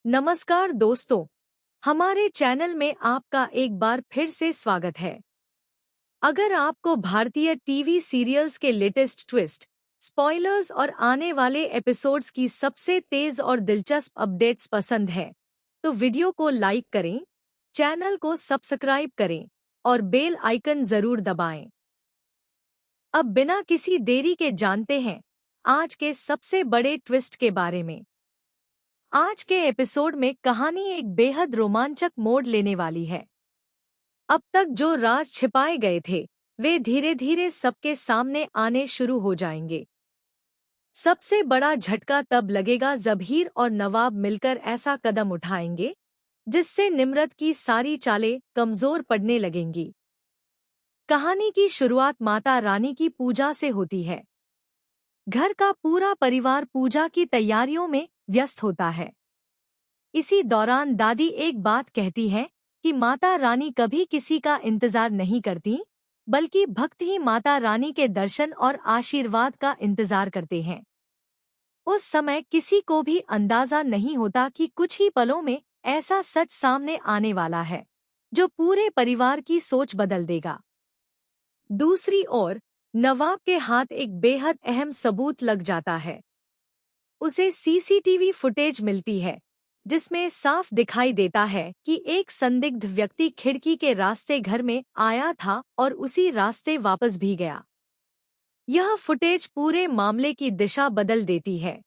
नमस्कार दोस्तों, हमारे चैनल में आपका एक बार फिर से स्वागत है। अगर आपको भारतीय टीवी सीरियल्स के लेटेस्ट ट्विस्ट, स्पॉयलर्स और आने वाले एपिसोड्स की सबसे तेज और दिलचस्प अपडेट्स पसंद है, तो वीडियो को लाइक करें, चैनल को सब्सक्राइब करें और बेल आइकन जरूर दबाएं। अब बिना किसी देरी के जानते हैं आज के सबसे बड़े ट्विस्ट के बारे में। आज के एपिसोड में कहानी एक बेहद रोमांचक मोड़ लेने वाली है। अब तक जो राज छिपाए गए थे, वे धीरे धीरे सबके सामने आने शुरू हो जाएंगे। सबसे बड़ा झटका तब लगेगा जब हीर और नवाब मिलकर ऐसा कदम उठाएंगे जिससे निम्रत की सारी चालें कमजोर पड़ने लगेंगी। कहानी की शुरुआत माता रानी की पूजा से होती है। घर का पूरा परिवार पूजा की तैयारियों में व्यस्त होता है। इसी दौरान दादी एक बात कहती है कि माता रानी कभी किसी का इंतजार नहीं करती, बल्कि भक्त ही माता रानी के दर्शन और आशीर्वाद का इंतजार करते हैं। उस समय किसी को भी अंदाजा नहीं होता कि कुछ ही पलों में ऐसा सच सामने आने वाला है जो पूरे परिवार की सोच बदल देगा। दूसरी ओर नवाब के हाथ एक बेहद अहम सबूत लग जाता है। उसे सीसीटीवी फुटेज मिलती है जिसमें साफ दिखाई देता है कि एक संदिग्ध व्यक्ति खिड़की के रास्ते घर में आया था और उसी रास्ते वापस भी गया। यह फुटेज पूरे मामले की दिशा बदल देती है।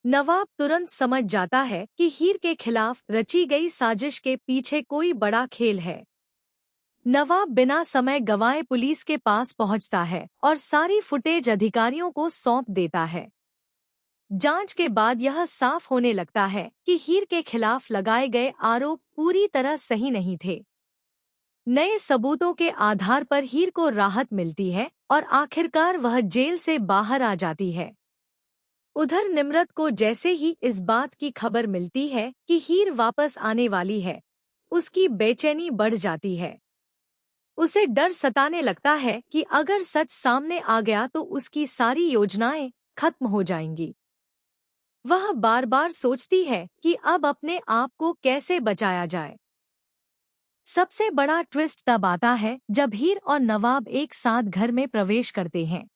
नवाब तुरंत समझ जाता है कि हीर के खिलाफ रची गई साजिश के पीछे कोई बड़ा खेल है। नवाब बिना समय गंवाए पुलिस के पास पहुंचता है और सारी फुटेज अधिकारियों को सौंप देता है। जांच के बाद यह साफ होने लगता है कि हीर के खिलाफ लगाए गए आरोप पूरी तरह सही नहीं थे। नए सबूतों के आधार पर हीर को राहत मिलती है और आखिरकार वह जेल से बाहर आ जाती है। उधर निम्रत को जैसे ही इस बात की खबर मिलती है कि हीर वापस आने वाली है, उसकी बेचैनी बढ़ जाती है। उसे डर सताने लगता है कि अगर सच सामने आ गया तो उसकी सारी योजनाएं खत्म हो जाएंगी। वह बार बार सोचती है कि अब अपने आप को कैसे बचाया जाए। सबसे बड़ा ट्विस्ट तब आता है जब हीर और नवाब एक साथ घर में प्रवेश करते हैं।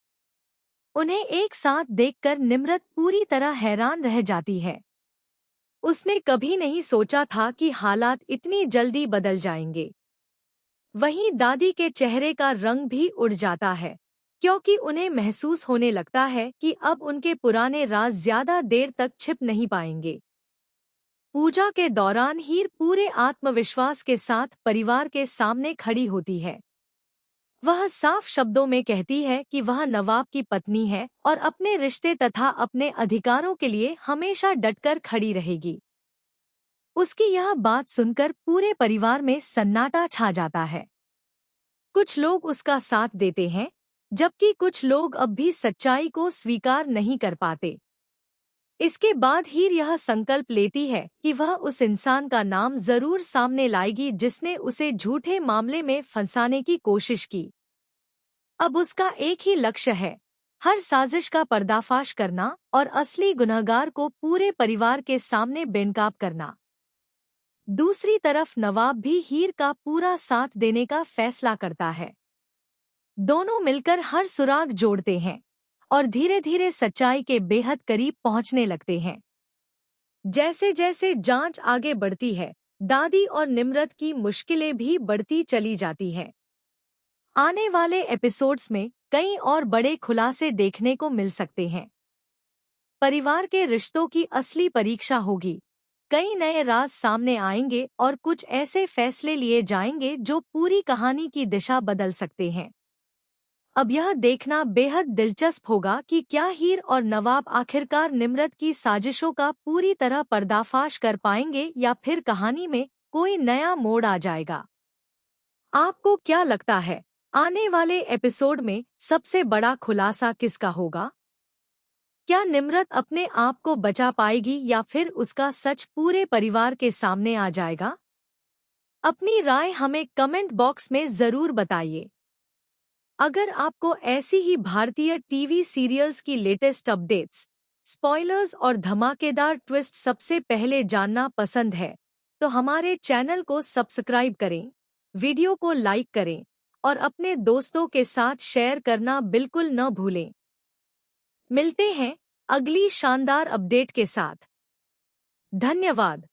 उन्हें एक साथ देखकर निम्रत पूरी तरह हैरान रह जाती है। उसने कभी नहीं सोचा था कि हालात इतनी जल्दी बदल जाएंगे। वहीं दादी के चेहरे का रंग भी उड़ जाता है, क्योंकि उन्हें महसूस होने लगता है कि अब उनके पुराने राज ज्यादा देर तक छिप नहीं पाएंगे। पूजा के दौरान हीर पूरे आत्मविश्वास के साथ परिवार के सामने खड़ी होती है। वह साफ शब्दों में कहती है कि वह नवाब की पत्नी है और अपने रिश्ते तथा अपने अधिकारों के लिए हमेशा डटकर खड़ी रहेगी। उसकी यह बात सुनकर पूरे परिवार में सन्नाटा छा जाता है। कुछ लोग उसका साथ देते हैं, जबकि कुछ लोग अब भी सच्चाई को स्वीकार नहीं कर पाते। इसके बाद हीर यह संकल्प लेती है कि वह उस इंसान का नाम जरूर सामने लाएगी जिसने उसे झूठे मामले में फंसाने की कोशिश की। अब उसका एक ही लक्ष्य है, हर साजिश का पर्दाफाश करना और असली गुनहगार को पूरे परिवार के सामने बेनकाब करना। दूसरी तरफ नवाब भी हीर का पूरा साथ देने का फैसला करता है। दोनों मिलकर हर सुराग जोड़ते हैं और धीरे धीरे सच्चाई के बेहद करीब पहुंचने लगते हैं। जैसे जैसे जांच आगे बढ़ती है, दादी और निम्रत की मुश्किलें भी बढ़ती चली जाती हैं। आने वाले एपिसोड्स में कई और बड़े खुलासे देखने को मिल सकते हैं। परिवार के रिश्तों की असली परीक्षा होगी। कई नए राज सामने आएंगे और कुछ ऐसे फैसले लिए जाएंगे जो पूरी कहानी की दिशा बदल सकते हैं। अब यह देखना बेहद दिलचस्प होगा कि क्या हीर और नवाब आखिरकार निम्रत की साजिशों का पूरी तरह पर्दाफाश कर पाएंगे या फिर कहानी में कोई नया मोड़ आ जाएगा। आपको क्या लगता है, आने वाले एपिसोड में सबसे बड़ा खुलासा किसका होगा? क्या निम्रत अपने आप को बचा पाएगी या फिर उसका सच पूरे परिवार के सामने आ जाएगा? अपनी राय हमें कमेंट बॉक्स में जरूर बताइए। अगर आपको ऐसी ही भारतीय टीवी सीरियल्स की लेटेस्ट अपडेट्स स्पॉयलर्स और धमाकेदार ट्विस्ट सबसे पहले जानना पसंद है तो हमारे चैनल को सब्सक्राइब करें, वीडियो को लाइक करें और अपने दोस्तों के साथ शेयर करना बिल्कुल न भूलें। मिलते हैं अगली शानदार अपडेट के साथ। धन्यवाद।